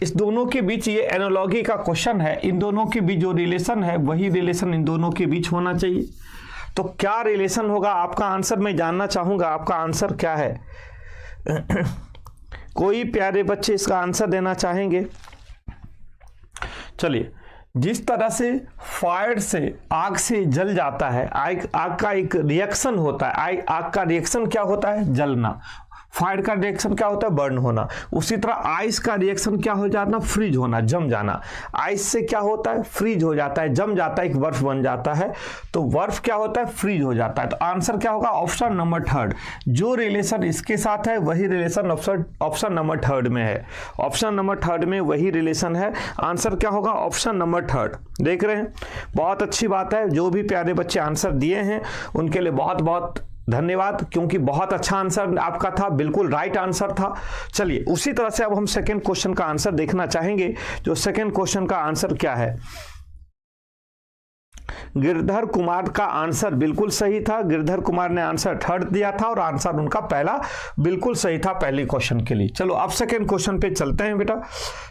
इस दोनों के बीच ये एनालॉगी का क्वेश्चन है, इन दोनों के बीच जो रिलेशन है वही रिलेशन इन दोनों के बीच होना चाहिए। तो क्या रिलेशन होगा, आपका आंसर मैं जानना चाहूंगा, आपका आंसर क्या है? कोई प्यारे बच्चे इसका आंसर देना चाहेंगे? चलिए, जिस तरह से फायर से आग से जल जाता है, आग का एक रिएक्शन होता है, आग का रिएक्शन क्या होता है? जलना। फायर का रिएक्शन क्या होता है? बर्न होना। उसी तरह आइस का रिएक्शन क्या हो जाना? फ्रीज होना, जम जाना। आइस से क्या होता है? फ्रीज हो जाता है, जम जाता है, एक बर्फ बन जाता है, तो बर्फ क्या होता है? फ्रीज हो जाता है। तो आंसर क्या होगा? Option number third. जो रिलेशन इसके साथ है वही रिलेशन ऑप्शन नंबर थर्ड में है। ऑप्शन नंबर थर्ड में वही रिलेशन है। आंसर क्या होगा? Option number third. देख रहे हैं, बहुत अच्छी बात है। जो भी प्यारे बच्चे आंसर दिए हैं उनके लिए बहुत बहुत धन्यवाद, क्योंकि बहुत अच्छा आंसर आपका था, बिल्कुल राइट आंसर था। चलिए, उसी तरह से अब हम सेकंड क्वेश्चन का आंसर देखना चाहेंगे। जो सेकंड क्वेश्चन का आंसर क्या है? गिरधर कुमार का आंसर बिल्कुल सही था। गिरधर कुमार ने आंसर थर्ड दिया था और आंसर उनका पहला बिल्कुल सही था पहले क्वेश्चन के लिए। चलो अब सेकंड क्वेश्चन पे चलते हैं बेटा।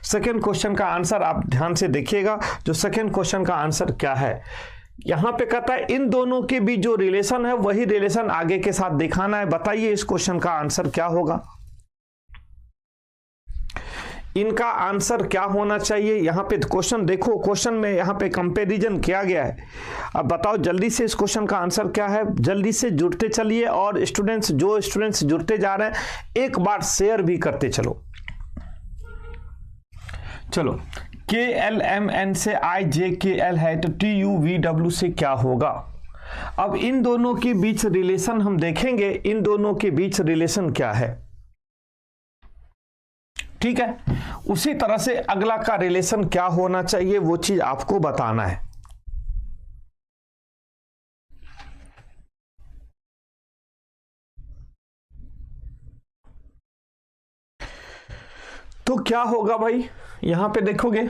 सेकंड क्वेश्चन का आंसर आप ध्यान से देखिएगा। जो सेकंड क्वेश्चन का आंसर क्या है, यहां पे कहता है इन दोनों के बीच जो रिलेशन है वही रिलेशन आगे के साथ दिखाना है। बताइए इस क्वेश्चन का आंसर क्या होगा? इनका आंसर क्या होना चाहिए? यहां पे क्वेश्चन देखो, क्वेश्चन में यहां पे कंपैरिजन किया गया है। अब बताओ जल्दी से इस क्वेश्चन का आंसर क्या है? जल्दी से जुड़ते चलिए, और जो स्टूडेंट्स जुड़ते जा रहे हैं एक बार शेयर भी करते चलो। चलो, KLMN से IJKL है तो TUVW से क्या होगा? अब इन दोनों के बीच रिलेशन हम देखेंगे, इन दोनों के बीच रिलेशन क्या है, ठीक है। उसी तरह से अगला का रिलेशन क्या होना चाहिए वो चीज आपको बताना है। तो क्या होगा भाई? यहां पे देखोगे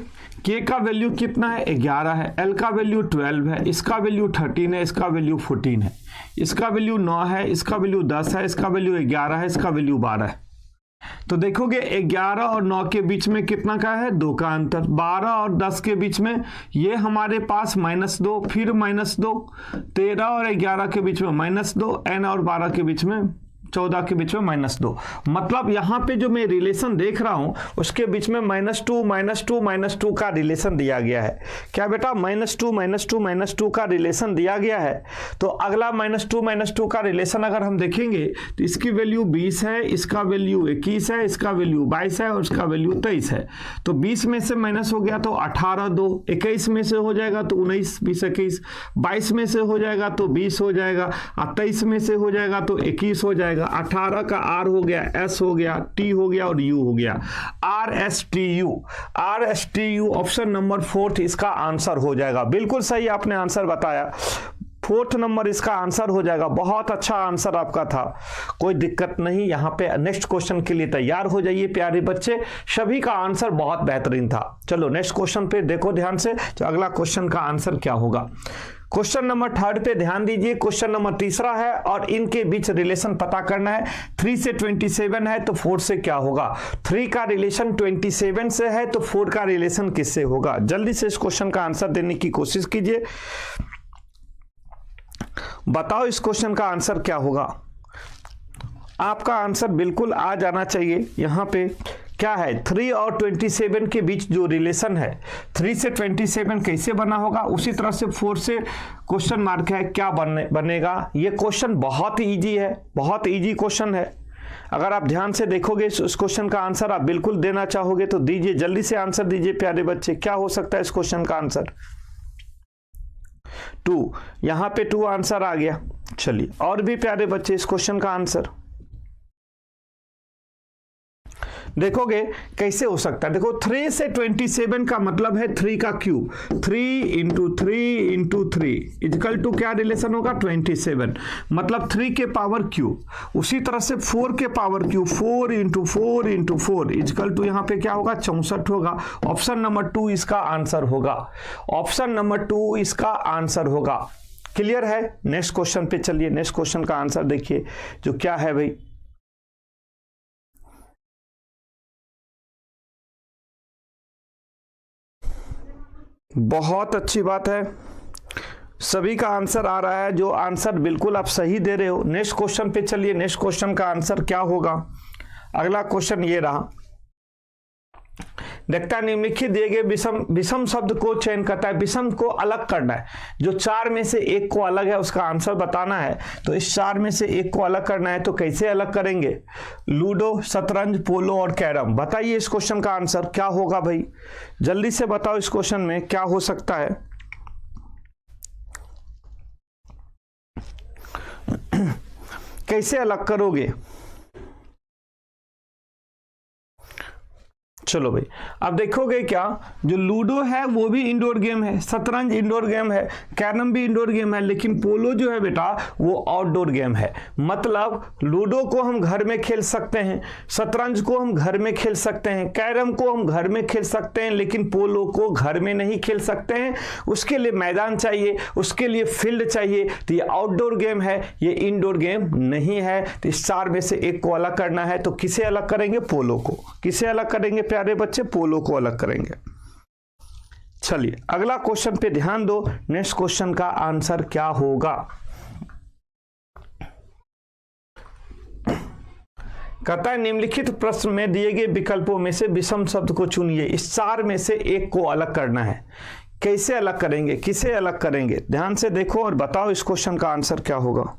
K का वैल्यू कितना है? 11 है। L का वैल्यू 12 है। इसका वैल्यू 13 है। इसका वैल्यू 14 है। इसका वैल्यू 9 है। इसका वैल्यू 10 है। इसका वैल्यू 11 है। इसका वैल्यू 12 है। तो देखोगे 11 और 9 के बीच में कितना का है? 2 का अंतर। 12 और 10 के बीच में ये हमारे पास -2, फिर -2। 13 और 11 के बीच में -2, n और 12 के बीच में 14 के बीच में -2। मतलब यहां पे जो मैं रिलेशन देख रहा हूं उसके बीच में -2 का रिलेशन दिया गया है। क्या बेटा? -2 का रिलेशन दिया गया है। तो अगला -2 का रिलेशन अगर हम देखेंगे तो इसकी वैल्यू 20 है, इसका वैल्यू 21 है, इसका वैल्यू 22 है और इसका वैल्यू 23 है। तो 20 में से माइनस हो गया तो 18, 2, 21 में से हो जाएगा तो 19, 20, 21, 22 में से हो जाएगा तो 20 हो जाएगा, और 23 में से हो जाएगा तो 21 हो जाएगा। 18 का R हो गया, S हो गया, T हो गया और U हो गया। RSTU ऑप्शन नंबर 4 इसका आंसर हो जाएगा। बिल्कुल सही आपने आंसर बताया, 4th नंबर इसका आंसर हो जाएगा। बहुत अच्छा आंसर आपका था, कोई दिक्कत नहीं। यहाँ पे नेक्स्ट क्वेश्चन के लिए तैयार हो जाइए प्यारे बच्चे, सभी का आंसर बहुत बेहतरीन था। चलो नेक्स्ट क्वेश्चन पे देखो ध्यान से, तो अगला क्वेश्चन का आंसर क्या होगा। क्वेश्चन नंबर 3 पे ध्यान दीजिए। क्वेश्चन नंबर 3 है और इनके बीच रिलेशन पता करना है। 3 से 27 है तो 4 से क्या होगा? 3 का रिलेशन 27 से है तो 4 का रिलेशन किससे होगा? जल्दी से इस क्वेश्चन का आंसर देने की कोशिश कीजिए। बताओ इस क्वेश्चन का आंसर क्या होगा। आपका आंसर बिल्कुल आ जाना चाहिए। यहां पे क्या है? 3 और 27 के बीच जो रिलेशन है, 3 से 27 कैसे बना होगा, उसी तरह से 4 से क्वेश्चन मार्क है, क्या बनेगा। ये क्वेश्चन बहुत इजी है, बहुत इजी क्वेश्चन है। अगर आप ध्यान से देखोगे इस क्वेश्चन का आंसर आप बिल्कुल देना चाहोगे तो दीजिए, जल्दी से आंसर दीजिए प्यारे बच्चे। क्या हो सकता है इस क्वेश्चन का आंसर? 2। यहां पे 2 आंसर आ गया। चलिए और भी प्यारे बच्चे इस क्वेश्चन का आंसर देखोगे कैसे हो सकता है। देखो 3 से 27 का मतलब है 3 का क्यूब, 3 इंटू 3 इजकल टू क्या रिलेशन होगा? 27, मतलब 3 के पावर क्यूब। उसी तरह से 4 के power cube, 4 into 4 is equal to यहाँ पे क्या होगा? 64 होगा। ऑप्शन नंबर 2 इसका आंसर होगा। ऑप्शन नंबर 2 इसका आंसर होगा। क्लियर है? नेक्स्ट क्वेश्चन पे चलिए। नेक्स्ट क्वेश्चन का आंसर देखिए जो क्या है भाई। बहुत अच्छी बात है, सभी का आंसर आ रहा है, जो आंसर बिल्कुल आप सही दे रहे हो। नेक्स्ट क्वेश्चन पे चलिए, नेक्स्ट क्वेश्चन का आंसर क्या होगा। अगला क्वेश्चन ये रहा, देखता है निम्नलिखित दिए गए विषम शब्द को चयन करता है, विषम को अलग करना है, जो चार में से एक को अलग है उसका आंसर बताना है। तो इस चार में से एक को अलग करना है, तो कैसे अलग करेंगे। लूडो, शतरंज, पोलो और कैरम। बताइए इस क्वेश्चन का आंसर क्या होगा भाई, जल्दी से बताओ इस क्वेश्चन में क्या हो सकता है। कैसे अलग करोगे। चलो भाई, अब देखोगे क्या, जो लूडो है वो भी इंडोर गेम है, शतरंज इंडोर गेम है, कैरम भी इंडोर गेम है, लेकिन पोलो जो है बेटा वो आउटडोर गेम है। मतलब लूडो को हम घर में खेल सकते हैं, शतरंज को हम घर में खेल सकते हैं, कैरम को हम घर में खेल सकते हैं, लेकिन पोलो को घर में नहीं खेल सकते हैं। उसके लिए मैदान चाहिए, उसके लिए फील्ड चाहिए। तो ये आउटडोर गेम है, ये इंडोर गेम नहीं है। तो इस चार में से एक को अलग करना है, तो किसे अलग करेंगे, पोलो को। किसे अलग करेंगे प्यारे बच्चे, पोलो को अलग करेंगे। चलिए अगला क्वेश्चन पे ध्यान दो, नेक्स्ट क्वेश्चन का आंसर क्या होगा। कहता है निम्नलिखित प्रश्न में दिए गए विकल्पों में से विषम शब्द को चुनिए, इस चार में से एक को अलग करना है। कैसे अलग करेंगे, किसे अलग करेंगे, ध्यान से देखो और बताओ इस क्वेश्चन का आंसर क्या होगा।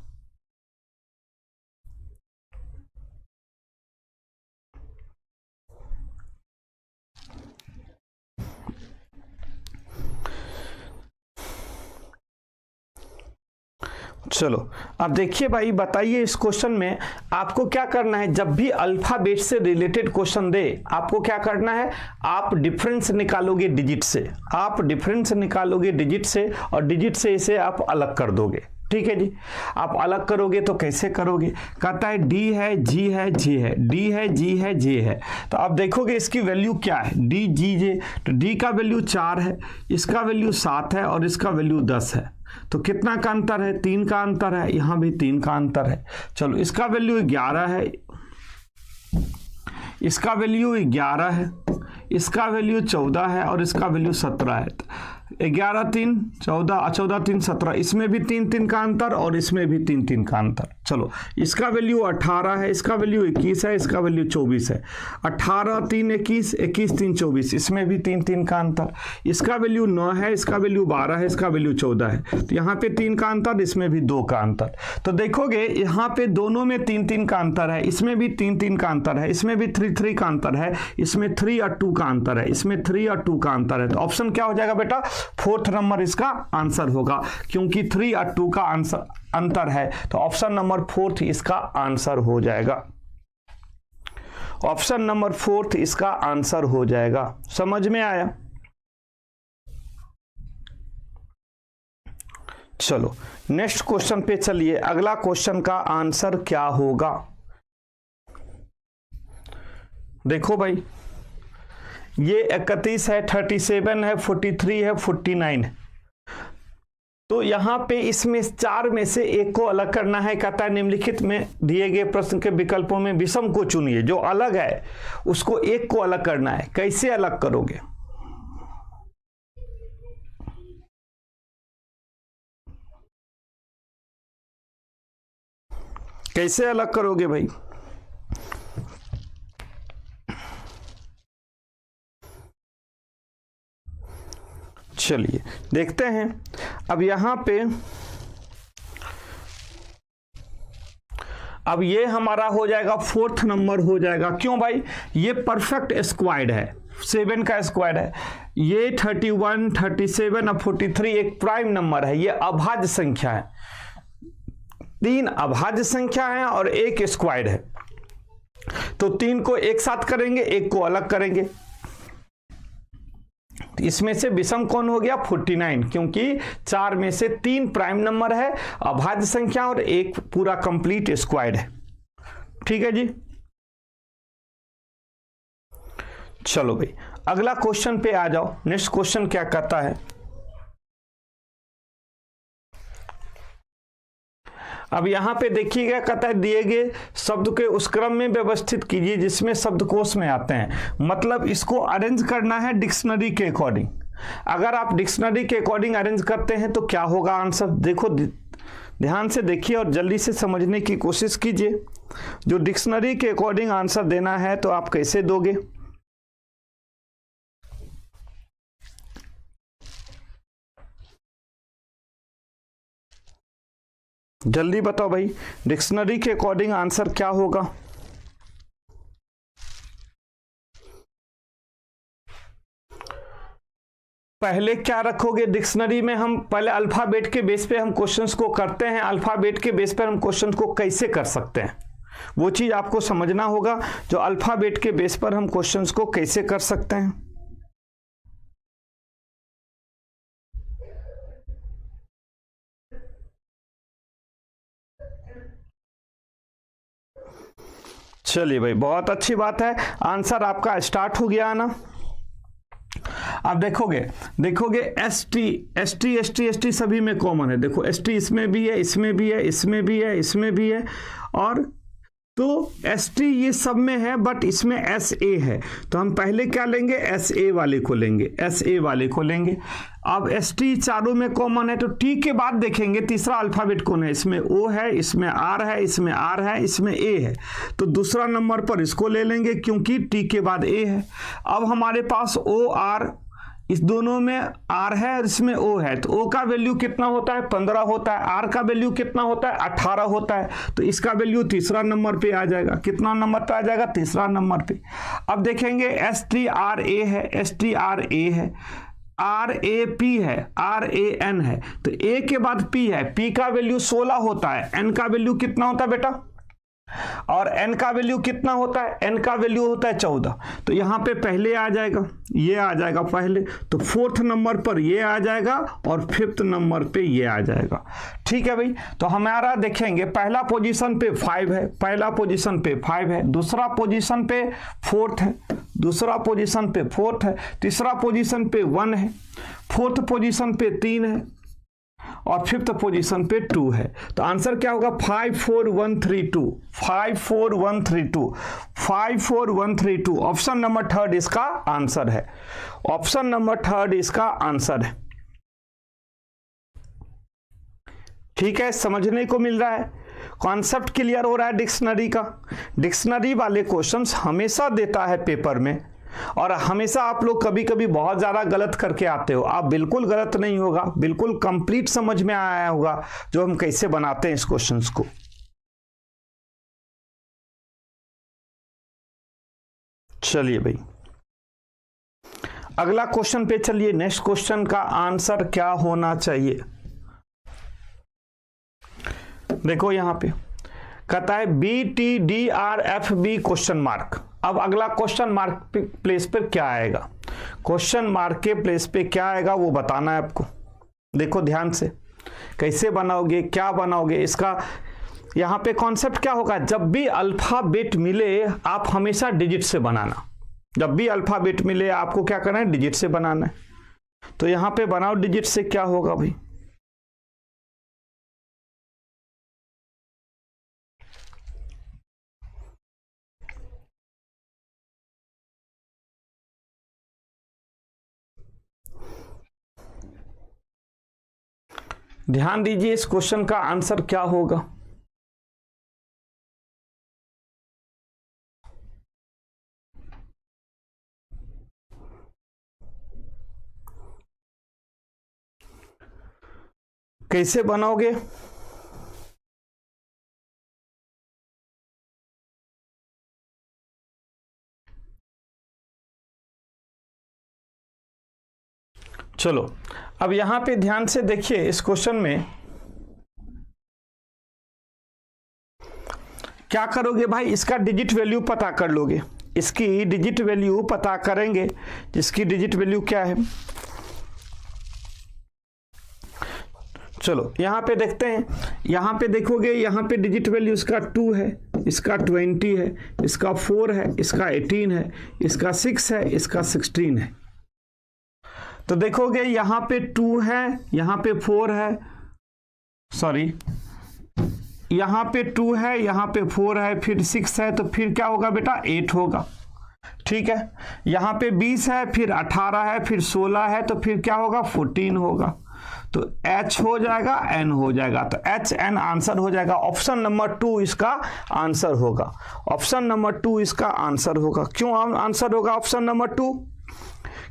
चलो अब देखिए भाई, बताइए इस क्वेश्चन में आपको क्या करना है। जब भी अल्फाबेट से रिलेटेड क्वेश्चन दे, आपको क्या करना है, आप डिफरेंस निकालोगे डिजिट से, आप डिफरेंस निकालोगे डिजिट से, और डिजिट से इसे आप अलग कर दोगे। ठीक है जी, आप अलग करोगे तो कैसे करोगे। कहता है डी है, जी है, जे है, डी है, जी है, जे है। तो आप देखोगे इसकी वैल्यू क्या है, डी, जी, जे। तो डी का वैल्यू 4 है, इसका वैल्यू 7 है, और इसका वैल्यू 10 है। तो कितना का अंतर है, 3 का अंतर है, यहां भी 3 का अंतर है। चलो इसका वैल्यू 11 है, इसका वैल्यू 11 है, इसका वैल्यू 14 है, और इसका वैल्यू 17 है। 11 3 14, 14 3 17, इसमें भी 3 का अंतर, और इसमें भी 3 का अंतर। चलो इसका वैल्यू 18 है, इसका वैल्यू 21 है, इसका वैल्यू 24 है। 18 3 21, 21 3 24, इसमें भी 3 का अंतर। इसका वैल्यू 9 है, इसका वैल्यू 12 है, इसका वैल्यू 14 है। तो यहाँ पे 3 का अंतर, इसमें भी 2 का अंतर। तो देखोगे यहाँ पे दोनों में 3 का अंतर है, इसमें भी 3 का अंतर है, इसमें भी 3 का अंतर है, इसमें 3 और 2 का अंतर है, इसमें 3 और 2 का अंतर है। तो ऑप्शन क्या हो जाएगा बेटा, 4th नंबर इसका आंसर होगा, क्योंकि 3 और 2 का आंसर अंतर है। तो ऑप्शन नंबर 4th इसका आंसर हो जाएगा, ऑप्शन नंबर 4th इसका आंसर हो जाएगा। समझ में आया। चलो नेक्स्ट क्वेश्चन पे चलिए, अगला क्वेश्चन का आंसर क्या होगा। देखो भाई, ये 31 है, 37 है, 43 है, 49 है। तो यहां पे इसमें चार में से एक को अलग करना है। कहता है निम्नलिखित में दिए गए प्रश्न के विकल्पों में विषम को चुनिए, जो अलग है उसको एक को अलग करना है। कैसे अलग करोगे, कैसे अलग करोगे भाई। चलिए देखते हैं। अब यहां पे अब ये हमारा हो जाएगा 4th नंबर हो जाएगा। क्यों भाई, ये परफेक्ट स्क्वायर्ड है, 7 का स्क्वायर है। ये 31, 37 और 43 एक प्राइम नंबर है, ये अभाज्य संख्या है। 3 अभाज्य संख्या है और एक स्क्वायर है। तो 3 को एक साथ करेंगे, एक को अलग करेंगे। इसमें से विषम कौन हो गया, 49, क्योंकि 4 में से 3 प्राइम नंबर है, अभाज्य संख्या, और एक पूरा कंप्लीट स्क्वायर है। ठीक है जी। चलो भाई अगला क्वेश्चन पे आ जाओ। नेक्स्ट क्वेश्चन क्या कहता है। अब यहां पे देखिएगा, कहता है दिए गए शब्द के उस क्रम में व्यवस्थित कीजिए जिसमें शब्दकोश में आते हैं। मतलब इसको अरेंज करना है डिक्शनरी के अकॉर्डिंग। अगर आप डिक्शनरी के अकॉर्डिंग अरेंज करते हैं तो क्या होगा आंसर, देखो ध्यान से देखिए और जल्दी से समझने की कोशिश कीजिए। जो डिक्शनरी के अकॉर्डिंग आंसर देना है तो आप कैसे दोगे, जल्दी बताओ भाई, डिक्शनरी के अकॉर्डिंग आंसर क्या होगा। पहले क्या रखोगे डिक्शनरी में, हम पहले अल्फाबेट के बेस पे हम क्वेश्चंस को करते हैं, अल्फाबेट के बेस पर हम क्वेश्चंस को कैसे कर सकते हैं वो चीज आपको समझना होगा। जो अल्फाबेट के बेस पर हम क्वेश्चंस को कैसे कर सकते हैं, चलिए भाई बहुत अच्छी बात है, आंसर आपका स्टार्ट हो गया ना। अब देखोगे एस टी सभी में कॉमन है, देखो एस टी इसमें भी है, इसमें भी है, इसमें भी है, इसमें भी है, और तो एस टी ये सब में है, बट इसमें एस ए है, तो हम पहले क्या लेंगे, एस ए वाले को लेंगे, एस ए वाले को लेंगे। अब एस टी चारों में कॉमन है, तो टी के बाद देखेंगे तीसरा अल्फाबेट कौन है, इसमें ओ है, इसमें आर है, इसमें आर है, इसमें ए है, तो दूसरा नंबर पर इसको ले लेंगे क्योंकि टी के बाद ए है। अब हमारे पास ओ आर, इस दोनों में आर है और इसमें ओ है, तो ओ का वैल्यू कितना होता है, 15 होता है, आर का वैल्यू कितना होता है, 18 होता है, तो इसका वैल्यू तीसरा नंबर पे आ जाएगा। कितना नंबर पे आ जाएगा, तीसरा नंबर पे। अब देखेंगे एस टी आर ए है, एस टी आर ए है, आर ए पी है, आर ए एन है, तो ए के बाद पी है, पी का वैल्यू 16 होता है, एन का वैल्यू कितना होता है बेटा, और n का वैल्यू कितना होता है, n का वैल्यू होता है 14, तो यहां पे पहले आ जाएगा, ये आ जाएगा पहले, तो फोर्थ नंबर पर ये आ जाएगा और फिफ्थ नंबर पे ये आ जाएगा। ठीक है भाई, तो हमारा देखेंगे पहला पोजीशन पे 5 है, पहला पोजीशन पे 5 है, दूसरा पोजीशन पे 4th है, दूसरा पोजीशन पे 4th है, तीसरा पोजीशन पे 1 है, फोर्थ पोजीशन पे 3 है और फिफ्थ पोजीशन पे 2 है। तो आंसर क्या होगा, 54132, 54132, 54132, ऑप्शन नंबर 3 इसका आंसर है, ऑप्शन नंबर 3 इसका आंसर है। ठीक है, समझने को मिल रहा है, कॉन्सेप्ट क्लियर हो रहा है डिक्शनरी का। डिक्शनरी वाले क्वेश्चंस हमेशा देता है पेपर में, और हमेशा आप लोग कभी कभी बहुत ज़्यादा गलत करके आते हो, आप बिल्कुल गलत नहीं होगा, बिल्कुल कंप्लीट समझ में आया होगा जो हम कैसे बनाते हैं इस क्वेश्चंस को। चलिए भाई अगला क्वेश्चन पे चलिए, नेक्स्ट क्वेश्चन का आंसर क्या होना चाहिए। देखो यहां पे कहता है B T D R F B question mark. अब अगला क्वेश्चन मार्क प्लेस पर क्या आएगा, क्वेश्चन मार्क के प्लेस पे क्या आएगा वो बताना है आपको। देखो ध्यान से कैसे बनाओगे, क्या बनाओगे, इसका यहां पे कॉन्सेप्ट क्या होगा, जब भी अल्फाबेट मिले आप हमेशा डिजिट से बनाना, जब भी अल्फाबेट मिले आपको क्या करना है, डिजिट से बनाना है। तो यहां पे बनाओ डिजिट से, क्या होगा भाई, ध्यान दीजिए इस क्वेश्चन का आंसर क्या होगा। कैसे बनाओगे, चलो अब यहां पे ध्यान से देखिए, इस क्वेश्चन में क्या करोगे भाई, इसका डिजिट वैल्यू पता कर लोगे, इसकी डिजिट वैल्यू पता करेंगे, जिसकी डिजिट वैल्यू क्या है, चलो यहां पे देखते हैं, यहां पे देखोगे यहां पे डिजिट वैल्यू इसका 2 है, इसका 20 है, इसका 4 है, इसका 18 है, इसका 6 है, इसका 16 है। तो देखोगे यहां पे 2 है, यहां पे 4 है, सॉरी यहां पे 2 है, यहां पे 4 है, फिर 6 है, तो फिर क्या होगा बेटा 8 होगा। ठीक है, यहाँ पे 20 है, फिर 18 है, फिर 16 है, तो फिर क्या होगा 14 होगा। तो H हो जाएगा, N हो जाएगा, तो HN आंसर हो जाएगा। ऑप्शन नंबर 2 इसका आंसर होगा। ऑप्शन नंबर 2 इसका आंसर होगा। क्यों आंसर होगा ऑप्शन नंबर 2?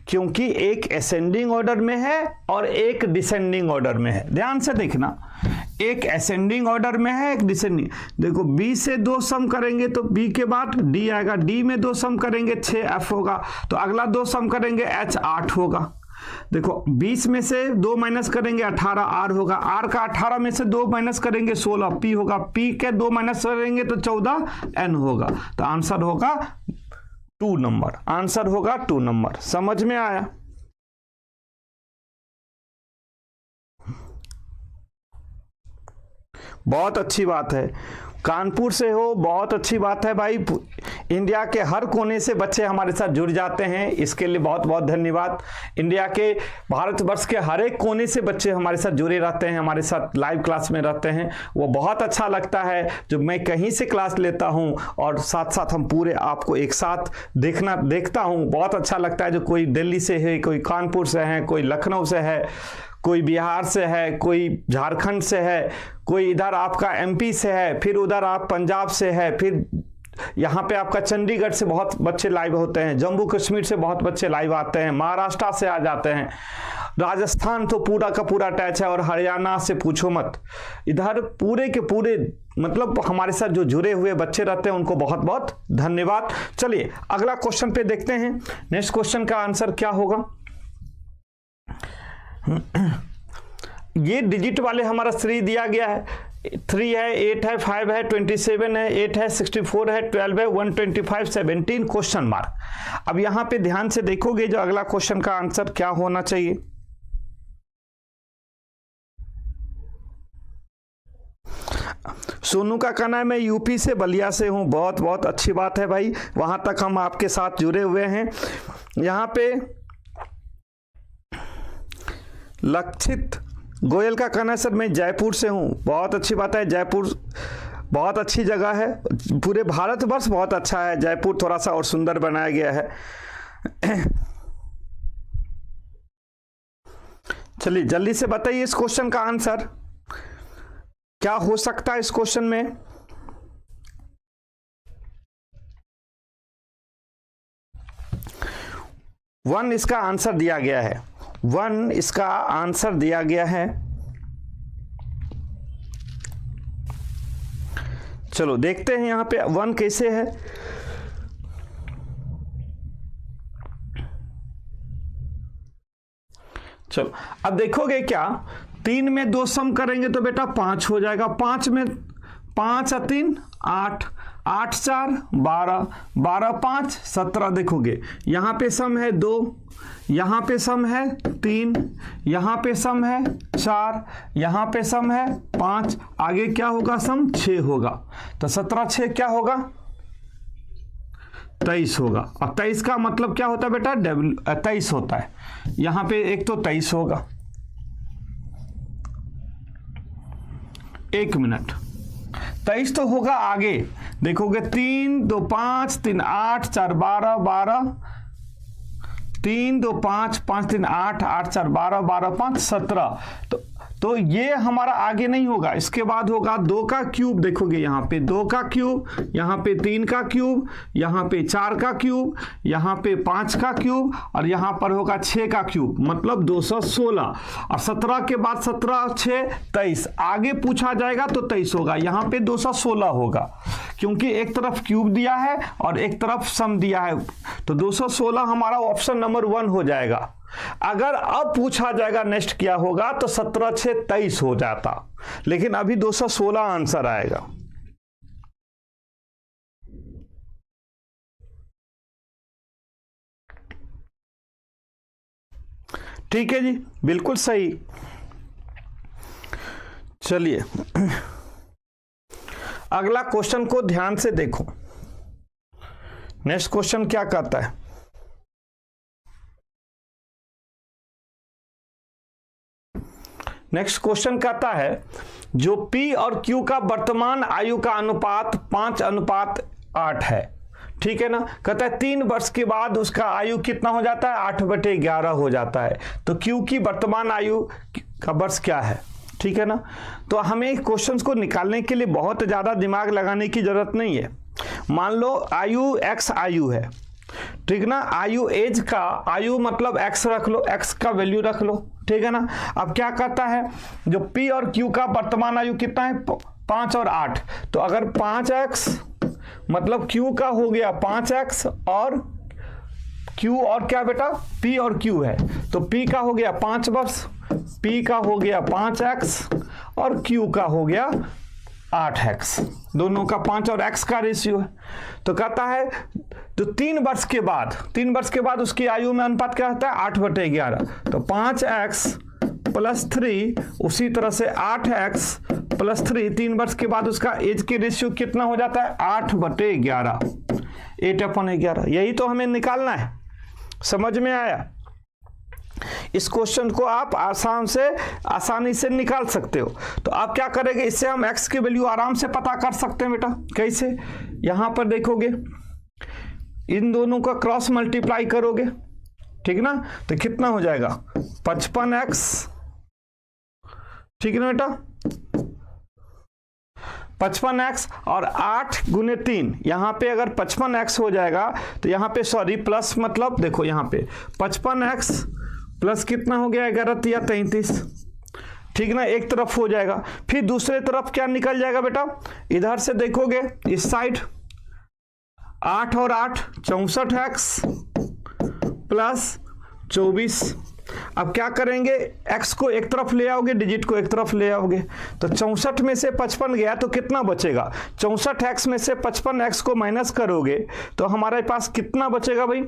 क्योंकि एक असेंडिंग ऑर्डर में है और एक डिसेंडिंग ऑर्डर में है। ध्यान से देखना, एक असेंडिंग ऑर्डर में है, एक डिसेंडिंग। देखो B से 2 सम करेंगे तो B के बाद D आएगा, D में 2 सम करेंगे 6F होगा, तो अगला 2 सम करेंगे H 8 होगा। देखो 20 में से 2 माइनस करेंगे 18 R होगा, R का 18 में से 2 माइनस करेंगे 16 P होगा, P के 2 माइनस करेंगे तो 14 N होगा। तो आंसर होगा 2 नंबर, आंसर होगा 2 नंबर। समझ में आया? बहुत अच्छी बात है, कानपुर से हो, बहुत अच्छी बात है भाई। इंडिया के हर कोने से बच्चे हमारे साथ जुड़ जाते हैं, इसके लिए बहुत बहुत धन्यवाद। इंडिया के, भारतवर्ष के हर एक कोने से बच्चे हमारे साथ जुड़े रहते हैं, हमारे साथ लाइव क्लास में रहते हैं। वो बहुत अच्छा लगता है जब मैं कहीं से क्लास लेता हूं और साथ साथ हम पूरे आपको एक साथ देखता हूं। बहुत अच्छा लगता है। जो कोई दिल्ली से है, कोई कानपुर से है, कोई लखनऊ से है, कोई बिहार से है, कोई झारखंड से है, कोई इधर आपका MP से है, फिर उधर आप पंजाब से है, फिर यहाँ पे आपका चंडीगढ़ से बहुत बच्चे लाइव होते हैं, जम्मू कश्मीर से बहुत बच्चे लाइव आते हैं, महाराष्ट्र से आ जाते हैं, राजस्थान तो पूरा का पूरा अटैच है, और हरियाणा से पूछो मत। इधर पूरे के पूरे मतलब हमारे साथ जो जुड़े हुए बच्चे रहते हैं उनको बहुत बहुत धन्यवाद। चलिए अगला क्वेश्चन पे देखते हैं। नेक्स्ट क्वेश्चन का आंसर क्या होगा? ये डिजिट वाले हमारा 3 दिया गया है। 3 है, 8 है, 5 है, 27 है, 8 है, 64 है, 12 है, 125, 17 क्वेश्चन मार्क। अब यहां पे ध्यान से देखोगे जो अगला क्वेश्चन का आंसर क्या होना चाहिए। सोनू का कहना है मैं यूपी से, बलिया से हूं। बहुत बहुत अच्छी बात है भाई, वहां तक हम आपके साथ जुड़े हुए हैं। यहां पे लक्षित गोयल का कहना है सर मैं जयपुर से हूं। बहुत अच्छी बात है, जयपुर बहुत अच्छी जगह है, पूरे भारतवर्ष बहुत अच्छा है। जयपुर थोड़ा सा और सुंदर बनाया गया है। चलिए जल्दी से बताइए इस क्वेश्चन का आंसर क्या हो सकता है इस क्वेश्चन में। वन इसका आंसर दिया गया है, 1 इसका आंसर दिया गया है। चलो देखते हैं यहां पे 1 कैसे है। चलो अब देखोगे क्या, 3 में 2 सम करेंगे तो बेटा 5 हो जाएगा। 5 में 5 और 3 8, 8 4 12, 12 5 17। देखोगे यहाँ पे सम है 2, यहाँ पे सम है 3, यहाँ पे सम है 4, यहाँ पे सम है 5, आगे क्या होगा सम 6 होगा। तो 17 6 क्या होगा 23 होगा। और 23 का मतलब क्या होता है बेटा 23 होता है। यहाँ पे एक तो 23 होगा। 1 मिनट, 23 तो होगा आगे। देखोगे 3 2 5 3 8 4 12 12, 3 2 5 5 3 8 8 4 12 12 5 17। तो ये हमारा आगे नहीं होगा, इसके बाद होगा 2 का क्यूब। देखोगे यहाँ पे 2 का क्यूब, यहाँ पे 3 का क्यूब, यहाँ पे 4 का क्यूब, यहाँ पे 5 का क्यूब, और यहाँ पर होगा 6 का क्यूब, मतलब 216। और 17 के बाद 17 6 23, आगे पूछा जाएगा तो 23 होगा। यहाँ पे 216 होगा क्योंकि एक तरफ क्यूब दिया है और एक तरफ सम दिया है। तो 216 हमारा ऑप्शन नंबर 1 हो जाएगा। अगर अब पूछा जाएगा नेक्स्ट क्या होगा तो 17 6 23 हो जाता, लेकिन अभी 216 आंसर आएगा। ठीक है जी, बिल्कुल सही। चलिए अगला क्वेश्चन को ध्यान से देखो। नेक्स्ट क्वेश्चन क्या कहता है। नेक्स्ट क्वेश्चन कहता है जो P और Q का वर्तमान आयु का अनुपात 5:8 है, ठीक है ना। कहता है 3 वर्ष के बाद उसका आयु कितना हो जाता है, 8/11 हो जाता है। तो Q की वर्तमान आयु का वर्ष क्या है, ठीक है ना। तो हमें क्वेश्चंस को निकालने के लिए बहुत ज़्यादा दिमाग लगाने की जरूरत नहीं है। मान लो आयु x आयु है, ठीक ना। आयु एज का आयु मतलब x रख लो, x का वैल्यू रख लो, ठीक है ना। अब क्या करता है, जो P और Q का वर्तमान आयु कितना है, 5 और 8। तो अगर 5x मतलब Q का हो गया 5x और Q और क्या बेटा, P और Q है, तो P का हो गया 5 वर्ष, P का हो गया 5x और Q का हो गया 8x, दोनों का 5 और x का रेशियो है। तो कहता है तो 3 वर्ष के बाद उसकी आयु में अनुपात क्या होता है, 8/11। तो 5x प्लस 3, उसी तरह से 8x प्लस 3, 3 वर्ष के बाद उसका एज के रेशियो कितना हो जाता है, 8/11, 8/11। यही तो हमें निकालना है, समझ में आया। इस क्वेश्चन को आप आसानी से निकाल सकते हो। तो आप क्या करेंगे, इससे हम x की वैल्यू आराम से पता कर सकते हैं बेटा। कैसे, यहां पर देखोगे इन दोनों का क्रॉस मल्टीप्लाई करोगे, ठीक ना, तो कितना हो जाएगा 55x, ठीक है ना बेटा, 55x और 8 गुने 3, यहां पे अगर 55x हो जाएगा तो यहां पे सॉरी प्लस, मतलब देखो यहां पे 55x प्लस कितना हो गया 11 या 33, ठीक ना, एक तरफ हो जाएगा। फिर दूसरे तरफ क्या निकल जाएगा बेटा, इधर से देखोगे इस साइड 8 और 8 64x प्लस 24। अब क्या करेंगे, x को एक तरफ ले आओगे, डिजिट को एक तरफ ले आओगे, तो 64 में से 55 गया तो कितना बचेगा, 64x में से 55x को माइनस करोगे तो हमारे पास कितना बचेगा भाई,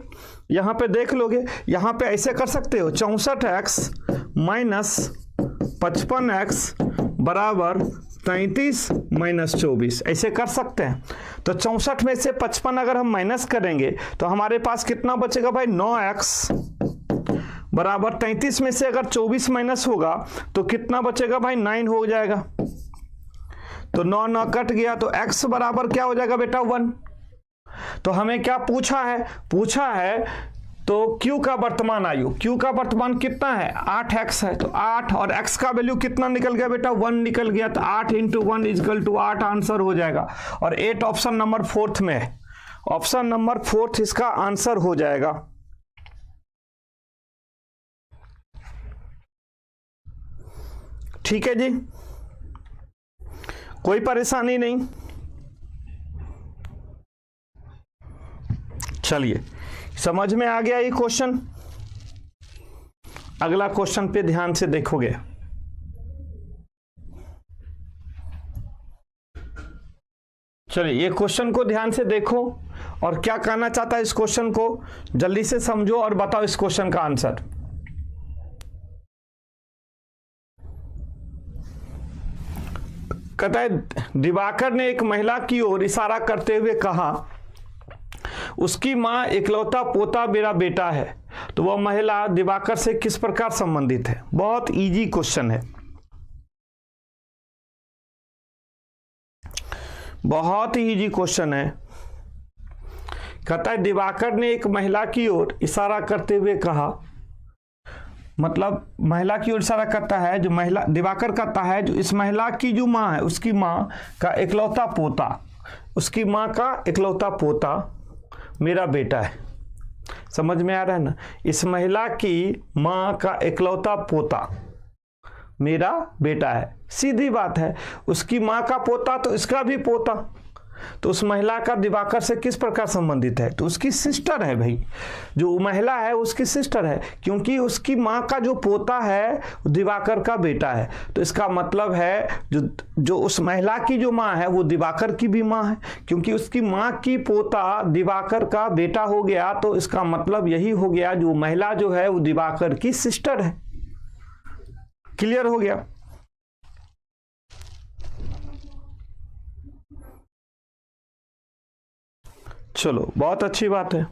यहां पे देख लोगे। यहां पे ऐसे कर सकते हो 64x माइनस 55x बराबर 33 माइनस 24, ऐसे कर सकते हैं। तो 64 में से 55 अगर हम माइनस करेंगे तो हमारे पास कितना बचेगा भाई, 9x बराबर 33 में से अगर 24 माइनस होगा तो कितना बचेगा भाई, 9 हो जाएगा। तो 9 कट गया, तो x बराबर क्या हो जाएगा बेटा 1। तो हमें क्या पूछा है तो Q का वर्तमान आयु, Q का वर्तमान कितना है 8x है, तो 8 और x का वैल्यू कितना निकल गया बेटा 1 निकल गया। तो 8 × 1 = 8 आंसर हो जाएगा। और 8 ऑप्शन नंबर 4 में है, ऑप्शन नंबर 4 इसका आंसर हो जाएगा। ठीक है जी, कोई परेशानी नहीं। चलिए, समझ में आ गया ये क्वेश्चन। अगला क्वेश्चन पे ध्यान से देखोगे। चलिए, ये क्वेश्चन को ध्यान से देखो और क्या कहना चाहता है इस क्वेश्चन को जल्दी से समझो और बताओ इस क्वेश्चन का आंसर। कहता है दिवाकर ने एक महिला की ओर इशारा करते हुए कहा, उसकी मां इकलौता पोता मेरा बेटा है। तो वह महिला दिवाकर से किस प्रकार संबंधित है। बहुत इजी क्वेश्चन है, बहुत ही इजी क्वेश्चन है। कहता है दिवाकर ने एक महिला की ओर इशारा करते हुए कहा, मतलब महिला की ओर इशारा करता है, जो महिला दिवाकर कहता है जो इस महिला की जो माँ है उसकी माँ का इकलौता पोता, उसकी माँ का इकलौता पोता मेरा बेटा है। समझ में आ रहा है ना, इस महिला की माँ का इकलौता पोता मेरा बेटा है। सीधी बात है, उसकी माँ का पोता तो इसका भी पोता। तो उस महिला का दिवाकर से किस प्रकार संबंधित है, तो उसकी सिस्टर है भाई। जो महिला है उसकी सिस्टर है, क्योंकि उसकी माँ का जो पोता है दिवाकर का बेटा है। तो इसका मतलब है जो उस महिला की जो माँ है वो दिवाकर की भी माँ है, क्योंकि उसकी माँ की पोता दिवाकर का बेटा हो गया। तो इसका मतलब यही हो गया, जो महिला जो है वो दिवाकर की सिस्टर है। क्लियर हो गया। चलो, बहुत अच्छी बात है।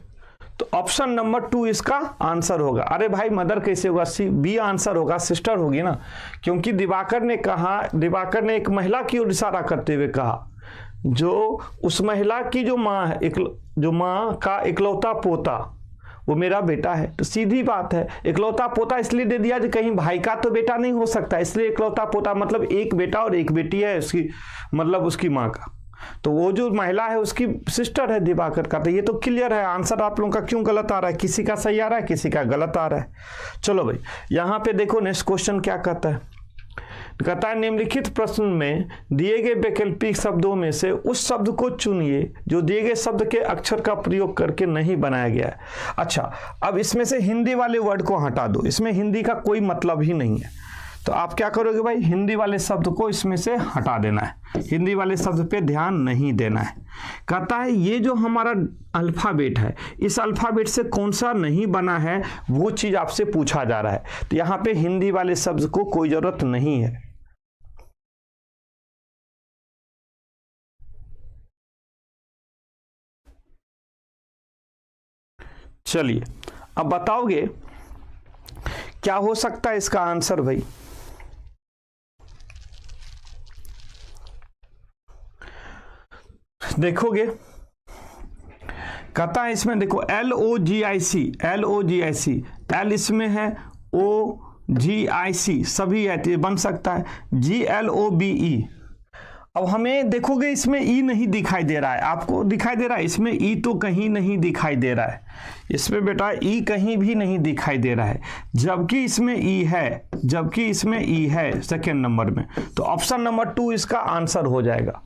तो ऑप्शन नंबर 2 इसका आंसर होगा। अरे भाई मदर कैसे होगा, बी आंसर होगा, सिस्टर होगी ना, क्योंकि दिवाकर ने कहा, दिवाकर ने एक महिला की ओर इशारा करते हुए कहा, जो उस महिला की जो माँ है, जो माँ का इकलौता पोता वो मेरा बेटा है। तो सीधी बात है, इकलौता पोता इसलिए दे दिया कि कहीं भाई का तो बेटा नहीं हो सकता, इसलिए इकलौता पोता मतलब एक बेटा और एक बेटी है उसकी, मतलब उसकी माँ का। तो वो जो महिला है उसकी सिस्टर है दिवाकर का। तो ये तो क्लियर है। आंसर आप लोगों का क्यों गलत आ रहा है? किसी का सही आ रहा है, किसी का गलत आ रहा है। चलो भाई, यहाँ पे देखो नेक्स्ट क्वेश्चन क्या कहता है। कहता है निम्नलिखित प्रश्न में दिए गए वैकल्पिक शब्दों में से उस शब्द को चुनिए जो दिए गए शब्द के अक्षर का प्रयोग करके नहीं बनाया गया है। अच्छा, अब इसमें से हिंदी वाले वर्ड को हटा दो, इसमें हिंदी का कोई मतलब ही नहीं है। तो आप क्या करोगे भाई, हिंदी वाले शब्द को इसमें से हटा देना है, हिंदी वाले शब्द पे ध्यान नहीं देना है। कहता है ये जो हमारा अल्फ़ाबेट है, इस अल्फ़ाबेट से कौन सा नहीं बना है वो चीज़ आपसे पूछा जा रहा है। तो यहाँ पे हिंदी वाले शब्द को कोई ज़रूरत नहीं है। चलिए, अब बताओगे क्या हो सकता है इसका आंसर भाई? देखोगे, कहता है इसमें देखो LOGIC, LOGIC, L इसमें है, OGIC सभी है, बन सकता है GLOBE। अब हमें देखोगे इसमें ई नहीं दिखाई दे रहा है, आपको दिखाई दे रहा है? इसमें ई तो कहीं नहीं दिखाई दे रहा है, इसमें बेटा ई कहीं भी नहीं दिखाई दे रहा है, जबकि इसमें ई है, जबकि इसमें ई है सेकेंड नंबर में। तो ऑप्शन नंबर 2 इसका आंसर हो जाएगा।